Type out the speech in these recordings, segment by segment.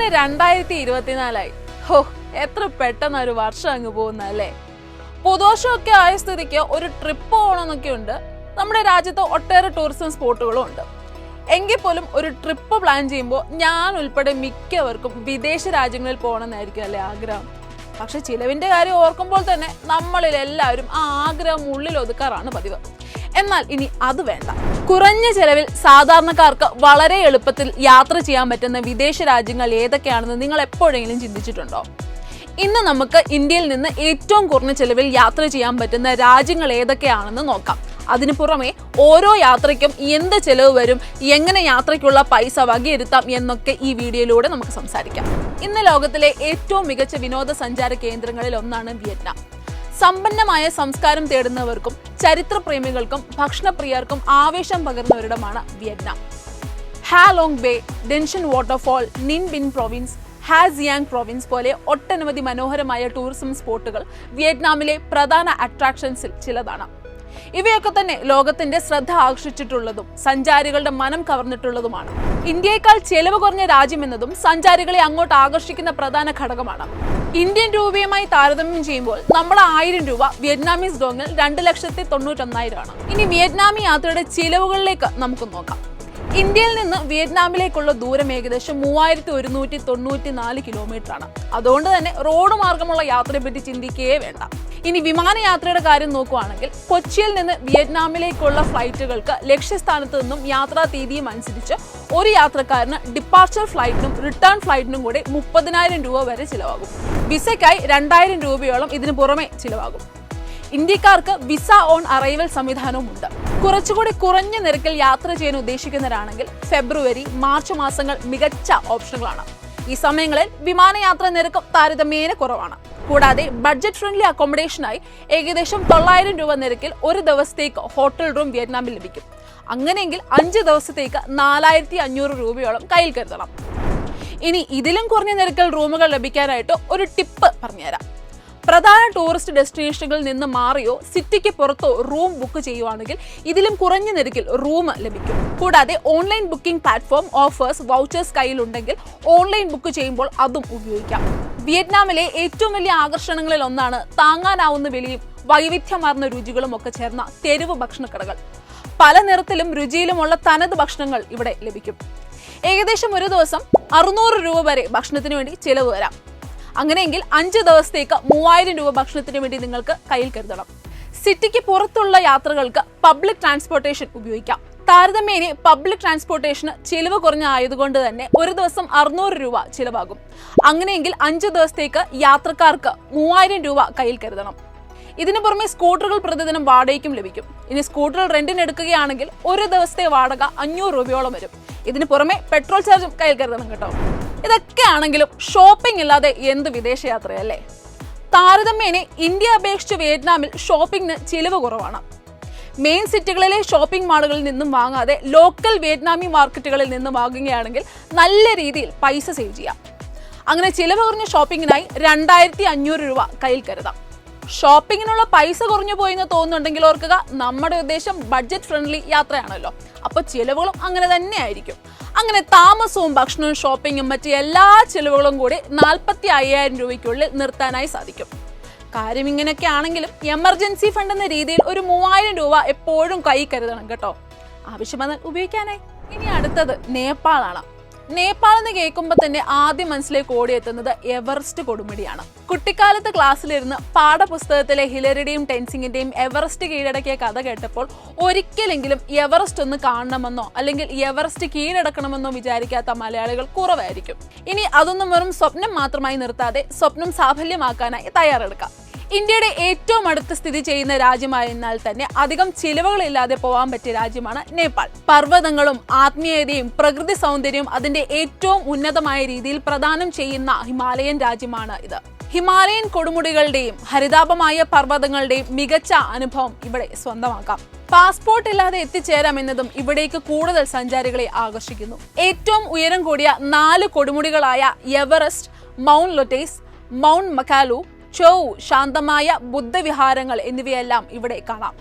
അങ്ങനെ 2024 ഹോ, എത്ര പെട്ടെന്ന് ഒരു വർഷം അങ്ങ് പോകുന്നല്ലേ. പുതുവർഷമൊക്കെ ആയ സ്ഥിതിക്ക് ഒരു ട്രിപ്പ് പോകണമെന്നൊക്കെ ഉണ്ട്. നമ്മുടെ രാജ്യത്ത് ഒട്ടേറെ ടൂറിസം സ്പോട്ടുകളും ഉണ്ട്. എങ്കിൽ പോലും ഒരു ട്രിപ്പ് പ്ലാൻ ചെയ്യുമ്പോൾ ഞാൻ ഉൾപ്പെടെ മിക്കവർക്കും വിദേശ രാജ്യങ്ങളിൽ പോകണമെന്നായിരിക്കും അല്ലേ ആഗ്രഹം. പക്ഷെ ചിലവിന്റെ കാര്യം ഓർക്കുമ്പോൾ തന്നെ നമ്മളിൽ എല്ലാവരും ആ ആഗ്രഹം ഉള്ളിൽ ഒതുക്കാറാണ് പതിവ്. എന്നാൽ ഇനി അത് വേണ്ട. കുറഞ്ഞ ചെലവിൽ സാധാരണക്കാർക്ക് വളരെ എളുപ്പത്തിൽ യാത്ര ചെയ്യാൻ പറ്റുന്ന വിദേശ രാജ്യങ്ങൾ ഏതൊക്കെയാണെന്ന് നിങ്ങൾ എപ്പോഴെങ്കിലും ചിന്തിച്ചിട്ടുണ്ടോ? ഇന്ന് നമുക്ക് ഇന്ത്യയിൽ നിന്ന് ഏറ്റവും കുറഞ്ഞ ചെലവിൽ യാത്ര ചെയ്യാൻ പറ്റുന്ന രാജ്യങ്ങൾ ഏതൊക്കെയാണെന്ന് നോക്കാം. അതിനു പുറമെ ഓരോ യാത്രയ്ക്കും എന്ത് ചെലവ് വരും, എങ്ങനെ യാത്രയ്ക്കുള്ള പൈസ വകയിരുത്താം എന്നൊക്കെ ഈ വീഡിയോയിലൂടെ നമുക്ക് സംസാരിക്കാം. ഇന്ന് ലോകത്തിലെ ഏറ്റവും മികച്ച വിനോദസഞ്ചാര കേന്ദ്രങ്ങളിൽ ഒന്നാണ് വിയറ്റ്നാം. സമ്പന്നമായ സംസ്കാരം തേടുന്നവർക്കും ചരിത്രപ്രേമികൾക്കും ഭക്ഷണപ്രിയർക്കും ആവേശം പകർന്ന ഒരിടമാണ് വിയറ്റ്നാം. ഹാലോങ് ബേ, ഡെൻഷൻ വാട്ടർഫാൾ, നിൻ ബിൻ പ്രൊവിൻസ്, ഹാസിയാങ് പ്രൊവിൻസ് പോലെ ഒട്ടനവധി മനോഹരമായ ടൂറിസം സ്പോട്ടുകൾ വിയറ്റ്നാമിലെ പ്രധാന അട്രാക്ഷൻസിൽ ചിലതാണ്. ഇവയൊക്കെ തന്നെ ലോകത്തിന്റെ ശ്രദ്ധ ആകർഷിച്ചിട്ടുള്ളതും സഞ്ചാരികളുടെ മനം കവർന്നിട്ടുള്ളതുമാണ്. ഇന്ത്യയേക്കാൾ ചെലവ് കുറഞ്ഞ രാജ്യമെന്നതും സഞ്ചാരികളെ അങ്ങോട്ട് ആകർഷിക്കുന്ന പ്രധാന ഘടകമാണ്. ഇന്ത്യൻ രൂപയുമായി താരതമ്യം ചെയ്യുമ്പോൾ നമ്മുടെ 1000 രൂപ വിയറ്റ്നാമീസ് ഡോങ്ങിൽ 2,91,000 ആണ്. ഇനി വിയറ്റ്നാമി യാത്രയുടെ ചിലവുകളിലേക്ക് നമുക്ക് നോക്കാം. ഇന്ത്യയിൽ നിന്ന് വിയറ്റ്നാമിലേക്കുള്ള ദൂരം ഏകദേശം 3194 കിലോമീറ്റർ ആണ്. അതുകൊണ്ട് തന്നെ റോഡ് മാർഗമുള്ള യാത്രയെ പറ്റി ചിന്തിക്കുകയേ വേണ്ട. ഇനി വിമാനയാത്രയുടെ കാര്യം നോക്കുകയാണെങ്കിൽ കൊച്ചിയിൽ നിന്ന് വിയറ്റ്നാമിലേക്കുള്ള ഫ്ലൈറ്റുകൾക്ക് ലക്ഷ്യസ്ഥാനത്ത് നിന്നും യാത്രാ തീയതിയും അനുസരിച്ച് ഒരു യാത്രക്കാരന് ഡിപ്പാർച്ചർ ഫ്ലൈറ്റിനും റിട്ടേൺ ഫ്ലൈറ്റിനും കൂടി 30,000 രൂപ വരെ ചിലവാകും. വിസയ്ക്കായി 2,000 രൂപയോളം ഇതിനു പുറമെ ചിലവാകും. ഇന്ത്യക്കാർക്ക് വിസ ഓൺ അറൈവൽ സംവിധാനവും ഉണ്ട്. കുറച്ചുകൂടി കുറഞ്ഞ നിരക്കിൽ യാത്ര ചെയ്യാൻ ഉദ്ദേശിക്കുന്നവരാണെങ്കിൽ ഫെബ്രുവരി, മാർച്ച് മാസങ്ങൾ മികച്ച ഓപ്ഷനുകളാണ്. ഈ സമയങ്ങളിൽ വിമാനയാത്ര നിരക്ക് താരതമ്യേന കുറവാണ്. കൂടാതെ ബഡ്ജറ്റ് ഫ്രണ്ട്ലി അക്കോമഡേഷനായി ഏകദേശം 900 രൂപ നിരക്കിൽ ഒരു ദിവസത്തേക്ക് ഹോട്ടൽ റൂം വിയറ്റ്നാമിൽ ലഭിക്കും. അങ്ങനെയെങ്കിൽ 5 ദിവസത്തേക്ക് 4,500 രൂപയോളം കയ്യിൽ കരുതണം. ഇനി ഇതിലും കുറഞ്ഞ നിരക്കിൽ റൂമുകൾ ലഭിക്കാനായിട്ട് ഒരു ടിപ്പ് പറഞ്ഞുതരാം. പ്രധാന ടൂറിസ്റ്റ് ഡെസ്റ്റിനേഷനുകളിൽ നിന്ന് മാറിയോ സിറ്റിക്ക് പുറത്തോ റൂം ബുക്ക് ചെയ്യുവാണെങ്കിൽ ഇതിലും കുറഞ്ഞ നിരക്കിൽ റൂം ലഭിക്കും. കൂടാതെ online booking platform offers vouchers കയ്യിലുണ്ടെങ്കിൽ ഓൺലൈൻ ബുക്ക് ചെയ്യുമ്പോൾ അതും ഉപയോഗിക്കാം. വിയറ്റ്നാമിലെ ഏറ്റവും വലിയ ആകർഷണങ്ങളിൽ ഒന്നാണ് താങ്ങാനാവുന്ന വിലയും വൈവിധ്യമാർന്ന രുചികളും ഒക്കെ ചേർന്ന തെരുവ് ഭക്ഷണക്കടകൾ. പല നിറത്തിലും രുചിയിലുമുള്ള തനത് ഭക്ഷണങ്ങൾ ഇവിടെ ലഭിക്കും. ഏകദേശം ഒരു ദിവസം 600 രൂപ വരെ ഭക്ഷണത്തിന് വേണ്ടി ചിലവ് വരാം. അങ്ങനെയെങ്കിൽ 5 ദിവസത്തേക്ക് 3000 രൂപ ഭക്ഷണത്തിന് വേണ്ടി നിങ്ങൾക്ക് കയ്യിൽ കരുതണം. സിറ്റിക്ക് പുറത്തുള്ള യാത്രകൾക്ക് പബ്ലിക് ട്രാൻസ്പോർട്ടേഷൻ ഉപയോഗിക്കാം. താരതമ്യേന പബ്ലിക് ട്രാൻസ്പോർട്ടേഷന് ചിലവ് കുറഞ്ഞ ആയതുകൊണ്ട് തന്നെ ഒരു ദിവസം 600 രൂപ ചിലവാകും. അങ്ങനെയെങ്കിൽ 5 ദിവസത്തേക്ക് യാത്രക്കാർക്ക് 3000 രൂപ കയ്യിൽ കരുതണം. ഇതിനു പുറമെ സ്കൂട്ടറുകൾ പ്രതിദിനം വാടകയ്ക്കും ലഭിക്കും. ഇനി സ്കൂട്ടറുകൾ റെന്റിന് എടുക്കുകയാണെങ്കിൽ ഒരു ദിവസത്തെ വാടക 500 രൂപയോളം വരും. ഇതിന് പുറമെ പെട്രോൾ ചാർജും കയ്യിൽ കരുതണം കേട്ടോ. ഇതൊക്കെ ആണെങ്കിലും ഷോപ്പിംഗ് ഇല്ലാതെ എന്ത് വിദേശയാത്രയല്ലേ. താരതമ്യേന ഇന്ത്യ അപേക്ഷിച്ച് വിയറ്റ്നാമിൽ ഷോപ്പിംഗിന് ചിലവ് കുറവാണ്. മെയിൻ സിറ്റികളിലെ ഷോപ്പിംഗ് മാളുകളിൽ നിന്നും വാങ്ങാതെ ലോക്കൽ വിയറ്റ്നാമി മാർക്കറ്റുകളിൽ നിന്നും വാങ്ങുകയാണെങ്കിൽ നല്ല രീതിയിൽ പൈസ സേവ് ചെയ്യാം. അങ്ങനെ ചിലവ് കുറഞ്ഞ ഷോപ്പിങ്ങിനായി 2,500 രൂപ കയ്യിൽ കരുതാം. ഷോപ്പിങ്ങിനുള്ള പൈസ കുറഞ്ഞു പോയെന്ന് തോന്നുന്നുണ്ടെങ്കിൽ ഓർക്കുക, നമ്മുടെ ഉദ്ദേശം ബഡ്ജറ്റ് ഫ്രണ്ട്ലി യാത്രയാണല്ലോ. അപ്പോൾ ചിലവുകളും അങ്ങനെ തന്നെ ആയിരിക്കും. അങ്ങനെ താമസവും ഭക്ഷണവും ഷോപ്പിങ്ങും മറ്റ് എല്ലാ ചിലവുകളും കൂടി 45,000 രൂപയ്ക്കുള്ളിൽ നിർത്താനായി സാധിക്കും. കാര്യം ഇങ്ങനെയൊക്കെ ആണെങ്കിലും എമർജൻസി ഫണ്ട് എന്ന രീതിയിൽ ഒരു 3000 രൂപ എപ്പോഴും കൈ കരുതണം കേട്ടോ, ആവശ്യം വന്നാൽ ഉപയോഗിക്കാനായി. ഇനി അടുത്തത് നേപ്പാളാണ്. നേപ്പാൾ എന്ന് കേൾക്കുമ്പോൾ തന്നെ ആദ്യം മനസ്സിലേക്ക് ഓടിയെത്തുന്നത് എവറസ്റ്റ് കൊടുമുടിയാണ്. കുട്ടിക്കാലത്ത് ക്ലാസ്സിലിരുന്ന് പാഠപുസ്തകത്തിലെ ഹിലറിയുടെയും ടെൻസിങ്ങിന്റെയും എവറസ്റ്റ് കീഴടക്കിയ കഥ കേട്ടപ്പോൾ ഒരിക്കലെങ്കിലും എവറസ്റ്റ് ഒന്ന് കാണണമെന്നോ അല്ലെങ്കിൽ എവറസ്റ്റ് കീഴടക്കണമെന്നോ വിചാരിക്കാത്ത മലയാളികൾ കുറവായിരിക്കും. ഇനി അതൊന്നും വെറും സ്വപ്നം മാത്രമായി നിർത്താതെ സ്വപ്നം സാഫല്യമാക്കാനായി തയ്യാറെടുക്കാം. ഇന്ത്യയുടെ ഏറ്റവും അടുത്ത് സ്ഥിതി ചെയ്യുന്ന രാജ്യമായതിനാൽ തന്നെ അധികം ചിലവുകളില്ലാതെ പോകാൻ പറ്റിയ രാജ്യമാണ് നേപ്പാൾ. പർവ്വതങ്ങളും ആത്മീയതയും പ്രകൃതി സൗന്ദര്യവും അതിന്റെ ഏറ്റവും ഉന്നതമായ രീതിയിൽ പ്രദാനം ചെയ്യുന്ന ഹിമാലയൻ രാജ്യമാണ് ഇത്. ഹിമാലയൻ കൊടുമുടികളുടെയും ഹരിതാപമായ പർവ്വതങ്ങളുടെയും മികച്ച അനുഭവം ഇവിടെ സ്വന്തമാക്കാം. പാസ്പോർട്ട് ഇല്ലാതെ എത്തിച്ചേരാമെന്നതും ഇവിടേക്ക് കൂടുതൽ സഞ്ചാരികളെ ആകർഷിക്കുന്നു. ഏറ്റവും ഉയരം കൂടിയ 4 കൊടുമുടികളായ എവറസ്റ്റ്, മൗണ്ട് ലൊറ്റേസ്, മൗണ്ട് മക്കാലു, ചോ, ശാന്തമായ ബുദ്ധവിഹാരങ്ങൾ എന്നിവയെല്ലാം ഇവിടെ കാണാം.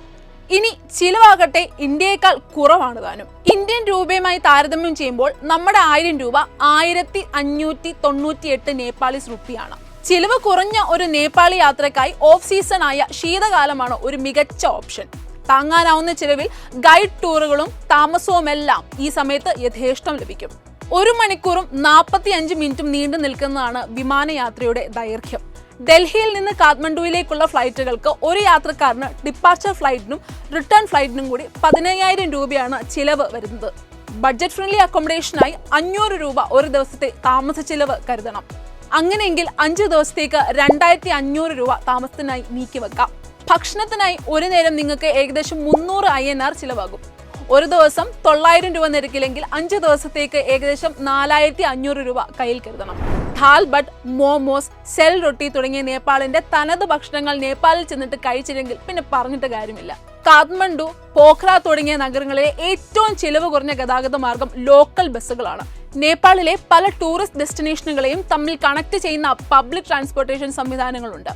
ഇനി ചിലവാകട്ടെ ഇന്ത്യയേക്കാൾ കുറവാണ് താനും. ഇന്ത്യൻ രൂപയുമായി താരതമ്യം ചെയ്യുമ്പോൾ നമ്മുടെ 1000 രൂപ 1598 നേപ്പാളീസ് റുപ്പിയാണ്. ചിലവ് കുറഞ്ഞ ഒരു നേപ്പാളി യാത്രക്കായി ഓഫ് സീസൺ ആയ ശീതകാലമാണ് ഒരു മികച്ച ഓപ്ഷൻ. താങ്ങാനാവുന്ന ചിലവിൽ ഗൈഡ് ടൂറുകളും താമസവുമെല്ലാം ഈ സമയത്ത് യഥേഷ്ടം ലഭിക്കും. 1 മണിക്കൂറും 45 മിനിറ്റും നീണ്ടു നിൽക്കുന്നതാണ് വിമാനയാത്രയുടെ ദൈർഘ്യം. ഡൽഹിയിൽ നിന്ന് കാഠ്മണ്ഡുവിലേക്കുള്ള ഫ്ലൈറ്റുകൾക്ക് ഒരു യാത്രക്കാരന് ഡിപ്പാർച്ചർ ഫ്ലൈറ്റിനും റിട്ടേൺ ഫ്ലൈറ്റിനും കൂടി 15,000 രൂപയാണ് ചിലവ് വരുന്നത്. ബഡ്ജറ്റ് ഫ്രണ്ട്ലി അക്കോമഡേഷനായി 500 രൂപ ഒരു ദിവസത്തെ താമസ ചിലവ് കരുതണം. അങ്ങനെയെങ്കിൽ 5 ദിവസത്തേക്ക് 2500 രൂപ താമസത്തിനായി നീക്കിവെക്കാം. ഭക്ഷണത്തിനായി ഒരു നേരം നിങ്ങൾക്ക് ഏകദേശം 300 INR ചിലവാകും. ഒരു ദിവസം 900 രൂപ നിരക്കില്ലെങ്കിൽ 5 ദിവസത്തേക്ക് ഏകദേശം 4500 രൂപ കയ്യിൽ കരുതണം. ദാൽ ബട്ട്, മോമോസ്, സെൽ റൊട്ടി തുടങ്ങിയ നേപ്പാളിന്റെ തനത് ഭക്ഷണങ്ങൾ നേപ്പാളിൽ ചെന്നിട്ട് കഴിച്ചില്ലെങ്കിൽ പിന്നെ പറഞ്ഞിട്ട് കാര്യമില്ല. കാഠ്മണ്ഡു, പോഖ്ര തുടങ്ങിയ നഗരങ്ങളിലെ ഏറ്റവും ചിലവ് കുറഞ്ഞ ഗതാഗത മാർഗം ലോക്കൽ ബസ്സുകളാണ്. നേപ്പാളിലെ പല ടൂറിസ്റ്റ് ഡെസ്റ്റിനേഷനുകളെയും തമ്മിൽ കണക്ട് ചെയ്യുന്ന പബ്ലിക് ട്രാൻസ്പോർട്ടേഷൻ സംവിധാനങ്ങളുണ്ട്.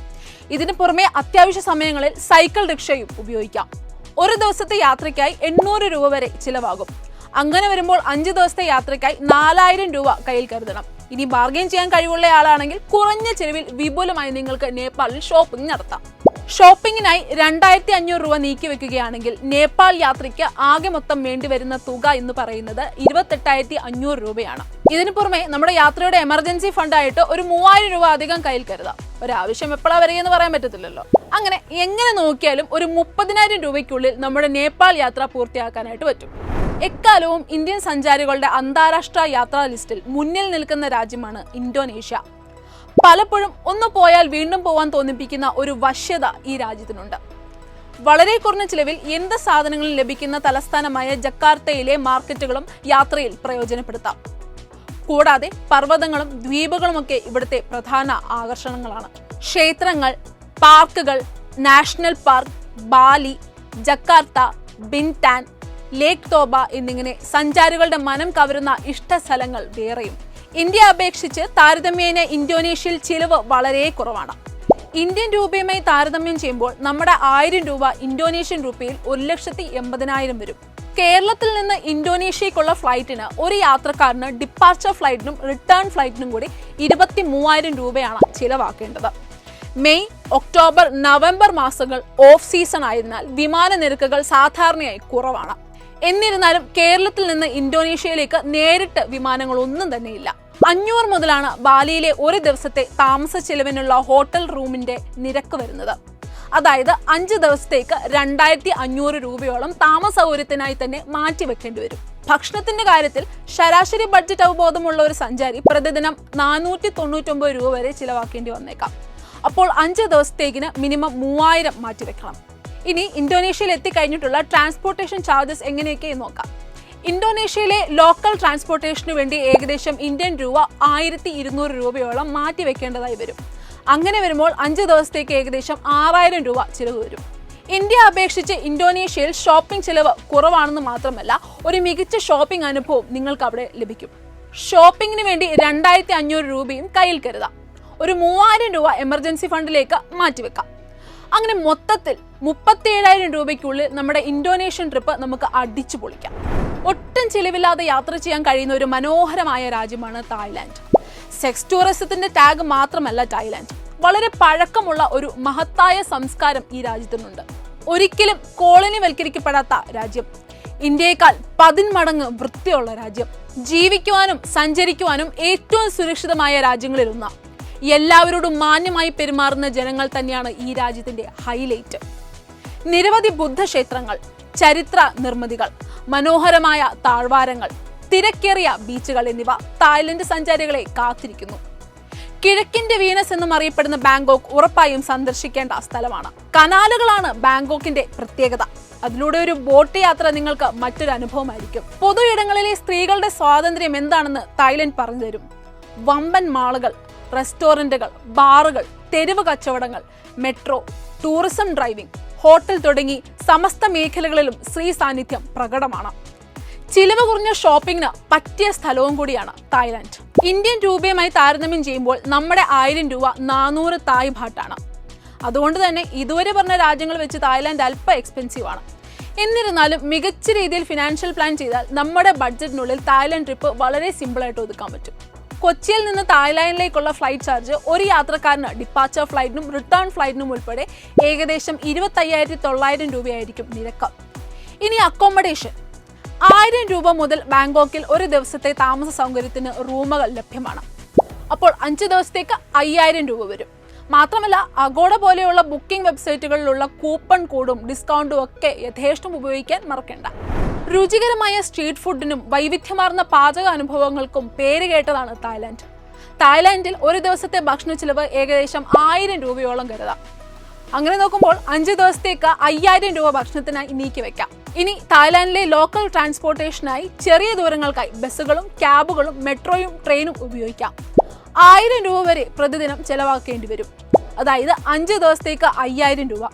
ഇതിനു പുറമെ അത്യാവശ്യ സമയങ്ങളിൽ സൈക്കിൾ റിക്ഷയും ഉപയോഗിക്കാം. ഒരു ദിവസത്തെ യാത്രയ്ക്കായി 800 രൂപ വരെ ചിലവാകും. അങ്ങനെ വരുമ്പോൾ 5 ദിവസത്തെ യാത്രയ്ക്കായി 4000 രൂപ കയ്യിൽ കരുതണം. ഇനി ബാർഗെയിൻ ചെയ്യാൻ കഴിവുള്ള ആളാണെങ്കിൽ കുറഞ്ഞ ചെലവിൽ വിപുലമായി നിങ്ങൾക്ക് നേപ്പാളിൽ ഷോപ്പിംഗ് നടത്താം. ഷോപ്പിംഗിനായി 2500 രൂപ നീക്കി വെക്കുകയാണെങ്കിൽ നേപ്പാൾ യാത്രയ്ക്ക് ആകെ മൊത്തം വേണ്ടിവരുന്ന തുക എന്ന് പറയുന്നത് 28,500 രൂപയാണ്. ഇതിനു പുറമെ നമ്മുടെ യാത്രയുടെ എമർജൻസി ഫണ്ടായിട്ട് ഒരു 3000 രൂപ അധികം കയ്യിൽ കരുതാം. ഒരാവശ്യം എപ്പോഴാണ് വരികയെന്ന് പറയാൻ പറ്റത്തില്ലല്ലോ. അങ്ങനെ എങ്ങനെ നോക്കിയാലും ഒരു 30,000 രൂപയ്ക്കുള്ളിൽ നമ്മുടെ നേപ്പാൾ യാത്ര പൂർത്തിയാക്കാനായിട്ട് പറ്റും. എക്കാലവും ഇന്ത്യൻ സഞ്ചാരികളുടെ അന്താരാഷ്ട്ര യാത്രാ ലിസ്റ്റിൽ മുന്നിൽ നിൽക്കുന്ന രാജ്യമാണ് ഇന്തോനേഷ്യ. പലപ്പോഴും ഒന്ന് പോയാൽ വീണ്ടും പോവാൻ തോന്നിപ്പിക്കുന്ന ഒരു വശ്യത ഈ രാജ്യത്തിനുണ്ട്. വളരെ കുറഞ്ഞ ചിലവിൽ എന്ത് സാധനങ്ങളും ലഭിക്കുന്ന തലസ്ഥാനമായ ജക്കാർത്തയിലെ മാർക്കറ്റുകളും യാത്രയിൽ പ്രയോജനപ്പെടുത്താം. കൂടാതെ പർവ്വതങ്ങളും ദ്വീപുകളുമൊക്കെ ഇവിടുത്തെ പ്രധാന ആകർഷണങ്ങളാണ്. ക്ഷേത്രങ്ങൾ, പാർക്കുകൾ, നാഷണൽ പാർക്ക്, ബാലി, ജക്കാർത്ത, ബിൻടാൻ, ലേക്ക് തോബ എന്നിങ്ങനെ സഞ്ചാരികളുടെ മനം കവരുന്ന ഇഷ്ടസ്ഥലങ്ങൾ വേറെയും. ഇന്ത്യ അപേക്ഷിച്ച് താരതമ്യേന ഇന്തോനേഷ്യയിൽ ചിലവ് വളരെ കുറവാണ്. ഇന്ത്യൻ രൂപയുമായി താരതമ്യം ചെയ്യുമ്പോൾ നമ്മുടെ 1000 രൂപ ഇന്തോനേഷ്യൻ രൂപയിൽ 1,80,000 വരും. കേരളത്തിൽ നിന്ന് ഇന്തോനേഷ്യയ്ക്കുള്ള ഫ്ലൈറ്റിന് ഒരു യാത്രക്കാരന് ഡിപ്പാർച്ചർ ഫ്ലൈറ്റിനും റിട്ടേൺ ഫ്ലൈറ്റിനും കൂടി 23,000 രൂപയാണ് ചിലവാക്കേണ്ടത്. മെയ്, ഒക്ടോബർ, നവംബർ മാസങ്ങൾ ഓഫ് സീസൺ ആയതിനാൽ വിമാന നിരക്കുകൾ സാധാരണയായി കുറവാണ്. എന്നിരുന്നാലും കേരളത്തിൽ നിന്ന് ഇന്തോനേഷ്യയിലേക്ക് നേരിട്ട് വിമാനങ്ങളൊന്നും തന്നെയില്ല. 500 മുതലാണ് ബാലിയിലെ ഒരു ദിവസത്തെ താമസ ചെലവിനുള്ള ഹോട്ടൽ റൂമിന്റെ നിരക്ക് വരുന്നത്. അതായത് 5 ദിവസത്തേക്ക് 2500 രൂപയോളം താമസ സൗകര്യത്തിനായി തന്നെ മാറ്റിവെക്കേണ്ടി വരും. ഭക്ഷണത്തിന്റെ കാര്യത്തിൽ ശരാശരി ബഡ്ജറ്റ് അവബോധമുള്ള ഒരു സഞ്ചാരി പ്രതിദിനം 499 രൂപ വരെ ചിലവാക്കേണ്ടി വന്നേക്കാം. അപ്പോൾ 5 ദിവസത്തേക്കിന് മിനിമം 3000 മാറ്റിവെക്കണം. ഇനി ഇന്തോനേഷ്യയിൽ എത്തിക്കഴിഞ്ഞിട്ടുള്ള ട്രാൻസ്പോർട്ടേഷൻ ചാർജസ് എങ്ങനെയൊക്കെ നോക്കാം. ഇന്തോനേഷ്യയിലെ ലോക്കൽ ട്രാൻസ്പോർട്ടേഷന് വേണ്ടി ഏകദേശം ഇന്ത്യൻ രൂപ 1200 രൂപയോളം മാറ്റിവെക്കേണ്ടതായി വരും. അങ്ങനെ വരുമ്പോൾ 5 ദിവസത്തേക്ക് ഏകദേശം 6000 രൂപ ചിലവ് വരും. ഇന്ത്യ അപേക്ഷിച്ച് ഇന്തോനേഷ്യയിൽ ഷോപ്പിംഗ് ചിലവ് കുറവാണെന്ന് മാത്രമല്ല, ഒരു മികച്ച ഷോപ്പിംഗ് അനുഭവം നിങ്ങൾക്ക് അവിടെ ലഭിക്കും. ഷോപ്പിംഗിന് വേണ്ടി 2500 രൂപയും കയ്യിൽ കരുതാം. ഒരു 3000 രൂപ എമർജൻസി ഫണ്ടിലേക്ക് മാറ്റിവെക്കാം. അങ്ങനെ മൊത്തത്തിൽ 37,000 രൂപയ്ക്കുള്ളിൽ നമ്മുടെ ഇന്തോനേഷ്യൻ ട്രിപ്പ് നമുക്ക് അടിച്ചു പൊളിക്കാം. ഒട്ടും ചിലവില്ലാതെ യാത്ര ചെയ്യാൻ കഴിയുന്ന ഒരു മനോഹരമായ രാജ്യമാണ് തായ്ലാന്റ്. സെക്സ് ടൂറിസത്തിന്റെ ടാഗ് മാത്രമല്ല തായ്ലാന്റ്, വളരെ പഴക്കമുള്ള ഒരു മഹത്തായ സംസ്കാരം ഈ രാജ്യത്തിനുണ്ട്. ഒരിക്കലും കോളനിവൽക്കരിക്കപ്പെടാത്ത രാജ്യം, ഇന്ത്യയേക്കാൾ 10 മടങ്ങ് വൃത്തിയുള്ള രാജ്യം, ജീവിക്കുവാനും സഞ്ചരിക്കുവാനും ഏറ്റവും സുരക്ഷിതമായ രാജ്യങ്ങളിലൊന്ന്. എല്ലാവരോടും മാന്യമായി പെരുമാറുന്ന ജനങ്ങൾ തന്നെയാണ് ഈ രാജ്യത്തിന്റെ ഹൈലൈറ്റ്. നിരവധി ബുദ്ധക്ഷേത്രങ്ങൾ, ചരിത്ര നിർമ്മിതികൾ, മനോഹരമായ താഴ്വാരങ്ങൾ, തിരക്കേറിയ ബീച്ചുകൾ എന്നിവ തായ്ലൻഡ് സഞ്ചാരികളെ കാത്തിരിക്കുന്നു. കിഴക്കിന്റെ വീനസ് എന്നും അറിയപ്പെടുന്ന ബാങ്കോക്ക് ഉറപ്പായും സന്ദർശിക്കേണ്ട സ്ഥലമാണ്. കനാലുകളാണ് ബാങ്കോക്കിന്റെ പ്രത്യേകത. അതിലൂടെ ഒരു ബോട്ട് യാത്ര നിങ്ങൾക്ക് മറ്റൊരു അനുഭവമായിരിക്കും. പൊതു ഇടങ്ങളിലെ സ്ത്രീകളുടെ സ്വാതന്ത്ര്യം എന്താണെന്ന് തായ്ലൻഡ് പറഞ്ഞു തരും. വമ്പൻ മാളുകൾ, റെസ്റ്റോറന്റുകൾ, ബാറുകൾ, തെരുവ് കച്ചവടങ്ങൾ, മെട്രോ, ടൂറിസം ഡ്രൈവിംഗ്, ഹോട്ടൽ തുടങ്ങി സമസ്ത മേഖലകളിലും സ്ത്രീ സാന്നിധ്യം പ്രകടമാണ്. ചിലവ് കുറഞ്ഞ ഷോപ്പിംഗിന് പറ്റിയ സ്ഥലവും കൂടിയാണ് തായ്ലാന്റ്. ഇന്ത്യൻ രൂപയുമായി താരതമ്യം ചെയ്യുമ്പോൾ നമ്മുടെ 1000 രൂപ 400 തായ് ബാട്ടാണ്. അതുകൊണ്ട് തന്നെ ഇതുവരെ പറഞ്ഞ രാജ്യങ്ങൾ വെച്ച് തായ്ലാന്റ് അല്പം എക്സ്പെൻസീവ് ആണ്. എന്നിരുന്നാലും മികച്ച രീതിയിൽ ഫിനാൻഷ്യൽ പ്ലാൻ ചെയ്താൽ നമ്മുടെ ബഡ്ജറ്റിനുള്ളിൽ തായ്ലൻഡ് ട്രിപ്പ് വളരെ സിമ്പിളായിട്ട് ഒതുക്കാൻ പറ്റും. കൊച്ചിയിൽ നിന്ന് തായ്ലാൻഡിലേക്കുള്ള ഫ്ലൈറ്റ് ചാർജ് ഒരു യാത്രക്കാരന് ഡിപ്പാച്ചർ ഫ്ലൈറ്റിനും റിട്ടേൺ ഫ്ലൈറ്റിനും ഉൾപ്പെടെ ഏകദേശം 25,900 രൂപയായിരിക്കും നിരക്ക്. ഇനി അക്കോമഡേഷൻ 1000 രൂപ മുതൽ ബാങ്കോക്കിൽ ഒരു ദിവസത്തെ താമസ സൗകര്യത്തിന് റൂമുകൾ ലഭ്യമാണ്. അപ്പോൾ 5 ദിവസത്തേക്ക് 5000 രൂപ വരും. മാത്രമല്ല അഗോഡ പോലെയുള്ള ബുക്കിംഗ് വെബ്സൈറ്റുകളിലുള്ള കൂപ്പൺ കോഡും ഡിസ്കൗണ്ടും ഒക്കെ യഥേഷ്ടം ഉപയോഗിക്കാൻ മറക്കണ്ട. രുചികരമായ സ്ട്രീറ്റ് ഫുഡിനും വൈവിധ്യമാർന്ന പാചക അനുഭവങ്ങൾക്കും പേരുകേട്ടതാണ് തായ്ലാൻഡ്. തായ്ലാൻഡിൽ ഒരു ദിവസത്തെ ഭക്ഷണ ചിലവ് ഏകദേശം 1000 രൂപയോളം കരുതാം. അങ്ങനെ നോക്കുമ്പോൾ 5 ദിവസത്തേക്ക് 5000 രൂപ ഭക്ഷണത്തിനായി നീക്കി വെക്കാം. ഇനി തായ്ലാൻഡിലെ ലോക്കൽ ട്രാൻസ്പോർട്ടേഷനായി ചെറിയ ദൂരങ്ങൾക്കായി ബസ്സുകളും ക്യാബുകളും മെട്രോയും ട്രെയിനും ഉപയോഗിക്കാം. 1000 രൂപ വരെ പ്രതിദിനം ചെലവാക്കേണ്ടി വരും. അതായത് 5 ദിവസത്തേക്ക് 5000 രൂപ.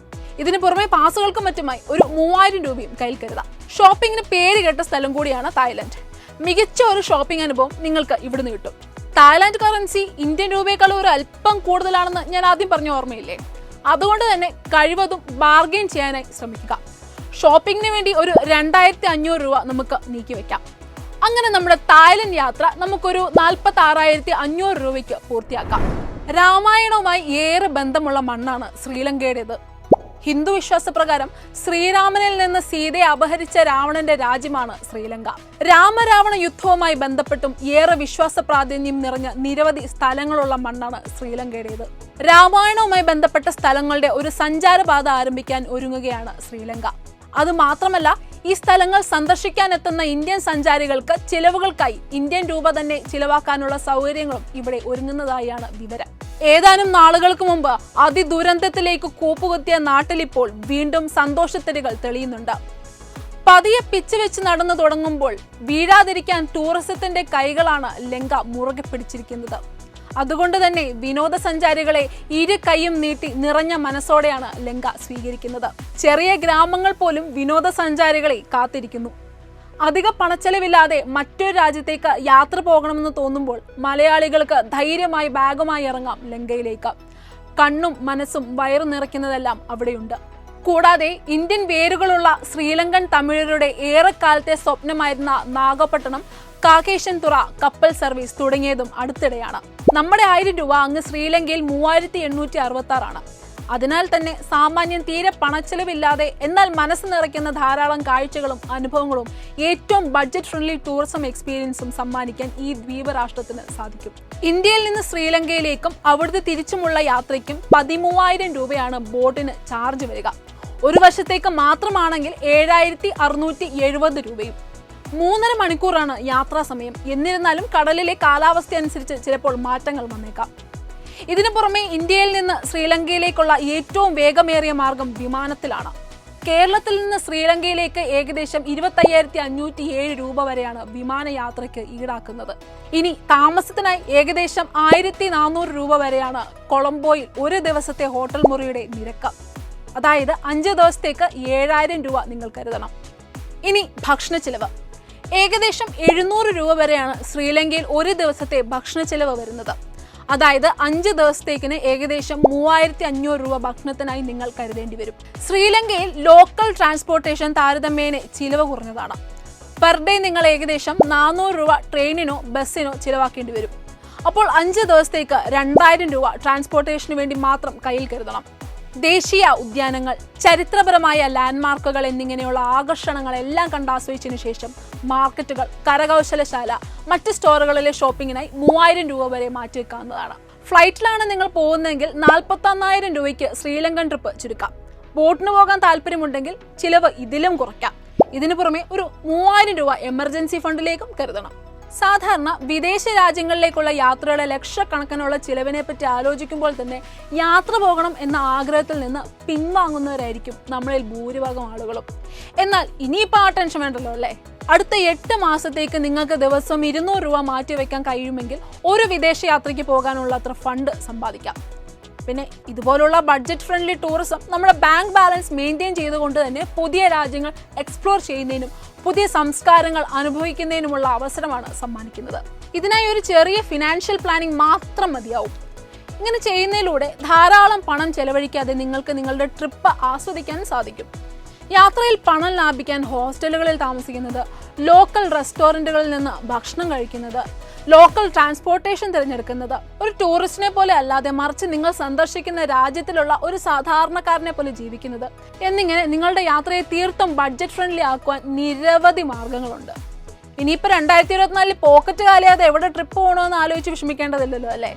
ഇതിന് പുറമെ പാസുകൾക്കും മറ്റുമായി ഒരു 3000 രൂപയും കയ്യിൽ കരുതാം. ഷോപ്പിങ്ങിന് പേര് കേട്ട സ്ഥലം കൂടിയാണ് തായ്ലാൻഡ്. മികച്ച ഒരു ഷോപ്പിംഗ് അനുഭവം നിങ്ങൾക്ക് ഇവിടുന്ന് കിട്ടും. തായ്ലാൻഡ് കറൻസി ഇന്ത്യൻ രൂപയേക്കാൾ ഒരു അല്പം കൂടുതലാണെന്ന് ഞാൻ ആദ്യം പറഞ്ഞ ഓർമ്മയില്ലേ? അതുകൊണ്ട് തന്നെ കഴിവതും ബാർഗെയിൻ ചെയ്യാനായി ശ്രമിക്കുക. ഷോപ്പിങ്ങിന് വേണ്ടി ഒരു 2500 രൂപ നമുക്ക് നീക്കി വെക്കാം. അങ്ങനെ നമ്മുടെ തായ്ലൻഡ് യാത്ര നമുക്കൊരു 46,500 രൂപയ്ക്ക് പൂർത്തിയാക്കാം. രാമായണവുമായി ഏറെ ബന്ധമുള്ള മണ്ണാണ് ശ്രീലങ്കയുടേത്. ഹിന്ദു വിശ്വാസപ്രകാരം ശ്രീരാമനിൽ നിന്ന് സീതയെ അപഹരിച്ച രാവണന്റെ രാജ്യമാണ് ശ്രീലങ്ക. രാമരാവണ യുദ്ധവുമായി ബന്ധപ്പെട്ടും ഏറെ വിശ്വാസ പ്രാധാന്യം നിറഞ്ഞ നിരവധി സ്ഥലങ്ങളുള്ള മണ്ണാണ് ശ്രീലങ്കയുടേത്. രാമായണവുമായി ബന്ധപ്പെട്ട സ്ഥലങ്ങളുടെ ഒരു സഞ്ചാരപാത ആരംഭിക്കാൻ ഒരുങ്ങുകയാണ് ശ്രീലങ്ക. അത് മാത്രമല്ല, ഈ സ്ഥലങ്ങൾ സന്ദർശിക്കാൻ എത്തുന്ന ഇന്ത്യൻ സഞ്ചാരികൾക്ക് ചിലവുകൾക്കായി ഇന്ത്യൻ രൂപ തന്നെ ചിലവാക്കാനുള്ള സൗകര്യങ്ങളും ഇവിടെ ഒരുങ്ങുന്നതായാണ് വിവരം. ഏതാനും നാളുകൾക്ക് മുമ്പ് അതിദുരന്തത്തിലേക്ക് കൂപ്പുകുത്തിയ നാട്ടിലിപ്പോൾ വീണ്ടും സന്തോഷത്തിരികൾ തെളിയുന്നുണ്ട്. പതിയെ പിച്ച് വെച്ച് നടന്നു തുടങ്ങുമ്പോൾ വീഴാതിരിക്കാൻ ടൂറിസത്തിന്റെ കൈകളാണ് ലങ്ക മുറുകെ പിടിച്ചിരിക്കുന്നത്. അതുകൊണ്ട് തന്നെ വിനോദസഞ്ചാരികളെ ഇരു കൈയും നീട്ടി നിറഞ്ഞ മനസ്സോടെയാണ് ലങ്ക സ്വീകരിക്കുന്നത്. ചെറിയ ഗ്രാമങ്ങൾ പോലും വിനോദസഞ്ചാരികളെ കാത്തിരിക്കുന്നു. അധിക പണച്ചെലവില്ലാതെ മറ്റൊരു രാജ്യത്തേക്ക് യാത്ര പോകണമെന്ന് തോന്നുമ്പോൾ മലയാളികൾക്ക് ധൈര്യമായി ബാഗുമായി ഇറങ്ങാം ലങ്കയിലേക്ക്. കണ്ണും മനസ്സും വയറു നിറയ്ക്കുന്നതെല്ലാം അവിടെയുണ്ട്. കൂടാതെ ഇന്ത്യൻ വേരുകളുള്ള ശ്രീലങ്കൻ തമിഴരുടെ ഏറെക്കാലത്തെ സ്വപ്നമായിരുന്ന നാഗപട്ടണം, കാക്കേശൻ തുറ കപ്പൽ സർവീസ് തുടങ്ങിയതും അടുത്തിടെയാണ്. നമ്മുടെ 1000 രൂപ അങ്ങ് ശ്രീലങ്കയിൽ 3866 ആണ്. അതിനാൽ തന്നെ സാമാന്യം തീരെ പണച്ചെലവില്ലാതെ എന്നാൽ മനസ്സ് നിറയ്ക്കുന്ന ധാരാളം കാഴ്ചകളും അനുഭവങ്ങളും ഏറ്റവും ബഡ്ജറ്റ് ഫ്രണ്ട്ലി ടൂറിസം എക്സ്പീരിയൻസും സമ്മാനിക്കാൻ ഈ ദ്വീപ രാഷ്ട്രത്തിന് സാധിക്കും. ഇന്ത്യയിൽ നിന്ന് ശ്രീലങ്കയിലേക്കും അവിടുത്തെ തിരിച്ചുമുള്ള യാത്രയ്ക്കും 13,000 രൂപയാണ് ബോട്ടിന് ചാർജ് വരിക. ഒരു വർഷത്തേക്ക് മാത്രമാണെങ്കിൽ 7,670 രൂപയും. 3.5 മണിക്കൂറാണ് യാത്രാ സമയം. എന്നിരുന്നാലും കടലിലെ കാലാവസ്ഥ അനുസരിച്ച് ചിലപ്പോൾ മാറ്റങ്ങൾ വന്നേക്കാം. ഇതിനു പുറമെ ഇന്ത്യയിൽ നിന്ന് ശ്രീലങ്കയിലേക്കുള്ള ഏറ്റവും വേഗമേറിയ മാർഗം വിമാനത്തിലാണ്. കേരളത്തിൽ നിന്ന് ശ്രീലങ്കയിലേക്ക് ഏകദേശം 25,507 രൂപ വരെയാണ് വിമാനയാത്രയ്ക്ക് ഈടാക്കുന്നത്. ഇനി താമസത്തിനായി ഏകദേശം 1,400 രൂപ വരെയാണ് കൊളംബോയിൽ ഒരു ദിവസത്തെ ഹോട്ടൽ മുറിയുടെ നിരക്ക്. അതായത് 5 ദിവസത്തേക്ക് 7,000 രൂപ നിങ്ങൾ കരുതണം. ഇനി ഭക്ഷണ ചിലവ് ഏകദേശം 700 രൂപ വരെയാണ് ശ്രീലങ്കയിൽ ഒരു ദിവസത്തെ ഭക്ഷണ ചിലവ് വരുന്നത്. അതായത് 5 ദിവസത്തേക്കിന് ഏകദേശം 3,500 രൂപ ഭക്ഷണത്തിനായി നിങ്ങൾ കരുതേണ്ടി വരും. ശ്രീലങ്കയിൽ ലോക്കൽ ട്രാൻസ്പോർട്ടേഷൻ താരതമ്യേന ചിലവ് കുറഞ്ഞതാണ്. പെർ ഡേ നിങ്ങൾ ഏകദേശം 400 രൂപ ട്രെയിനിനോ ബസ്സിനോ ചിലവാക്കേണ്ടി വരും. അപ്പോൾ 5 ദിവസത്തേക്ക് 2,000 രൂപ ട്രാൻസ്പോർട്ടേഷന് വേണ്ടി മാത്രം കയ്യിൽ കരുതണം. ദേശീയ ഉദ്യാനങ്ങൾ, ചരിത്രപരമായ ലാൻഡ്മാർക്കുകൾ എന്നിങ്ങനെയുള്ള ആകർഷണങ്ങളെല്ലാം കണ്ടാസ്വദിച്ചതിനു ശേഷം മാർക്കറ്റുകൾ, കരകൗശലശാല, മറ്റ് സ്റ്റോറുകളിലെ ഷോപ്പിങ്ങിനായി 3,000 രൂപ വരെ മാറ്റിവെക്കാവുന്നതാണ്. ഫ്ലൈറ്റിലാണ് നിങ്ങൾ പോകുന്നതെങ്കിൽ 41,000 രൂപയ്ക്ക് ശ്രീലങ്കൻ ട്രിപ്പ് ചുരുക്കാം. ബോട്ടിന് പോകാൻ താല്പര്യമുണ്ടെങ്കിൽ ചിലവ് ഇതിലും കുറയ്ക്കാം. ഇതിനു പുറമെ ഒരു 3,000 രൂപ എമർജൻസി ഫണ്ടിലേക്കും കരുതണം. സാധാരണ വിദേശ രാജ്യങ്ങളിലേക്കുള്ള യാത്രയുടെ ലക്ഷക്കണക്കിനുള്ള ചിലവിനെ പറ്റി ആലോചിക്കുമ്പോൾ തന്നെ യാത്ര പോകണം എന്ന ആഗ്രഹത്തിൽ നിന്ന് പിൻവാങ്ങുന്നവരായിരിക്കും നമ്മളിൽ ഭൂരിഭാഗം ആളുകളും. എന്നാൽ ഇനിയിപ്പോൾ ആ ടെൻഷൻ വേണ്ടല്ലോ അല്ലേ? അടുത്ത 8 മാസത്തേക്ക് നിങ്ങൾക്ക് ദിവസം 200 രൂപ മാറ്റിവെക്കാൻ കഴിയുമെങ്കിൽ ഒരു വിദേശ യാത്രയ്ക്ക് പോകാനുള്ള അത്ര ഫണ്ട് സമ്പാദിക്കാം. പിന്നെ ഇതുപോലുള്ള ബഡ്ജറ്റ് ഫ്രണ്ട്ലി ടൂറിസം നമ്മുടെ ബാങ്ക് ബാലൻസ് മെയിൻറ്റെയിൻ ചെയ്തുകൊണ്ട് തന്നെ പുതിയ രാജ്യങ്ങൾ എക്സ്പ്ലോർ ചെയ്യുന്നതിനും പുതിയ സംസ്കാരങ്ങൾ അനുഭവിക്കുന്നതിനുമുള്ള അവസരമാണ് സമ്മാനിക്കുന്നത്. ഇതിനായി ഒരു ചെറിയ ഫിനാൻഷ്യൽ പ്ലാനിംഗ് മാത്രം മതിയാവും. ഇങ്ങനെ ചെയ്യുന്നതിലൂടെ ധാരാളം പണം ചെലവഴിക്കാതെ നിങ്ങൾക്ക് നിങ്ങളുടെ ട്രിപ്പ് ആസ്വദിക്കാൻ സാധിക്കും. യാത്രയിൽ പണം ലാഭിക്കാൻ ഹോസ്റ്റലുകളിൽ താമസിക്കുന്നത്, ലോക്കൽ റെസ്റ്റോറൻറ്റുകളിൽ നിന്ന് ഭക്ഷണം കഴിക്കുന്നത്, ലോക്കൽ ട്രാൻസ്പോർട്ടേഷൻ തിരഞ്ഞെടുക്കുന്നത്, ഒരു ടൂറിസ്റ്റിനെ പോലെ അല്ലാതെ മറിച്ച് നിങ്ങൾ സന്ദർശിക്കുന്ന രാജ്യത്തിലുള്ള ഒരു സാധാരണക്കാരനെ പോലെ ജീവിക്കുന്നത് എന്നിങ്ങനെ നിങ്ങളുടെ യാത്രയെ തീർത്തും ബഡ്ജറ്റ് ഫ്രണ്ട്ലി ആക്കുവാൻ നിരവധി മാർഗങ്ങളുണ്ട്. ഇനിയിപ്പോൾ 2024 പോക്കറ്റ് കാലിയാതെ എവിടെ ട്രിപ്പ് പോകണമെന്ന് ആലോചിച്ച് വിഷമിക്കേണ്ടതില്ലല്ലോ അല്ലേ?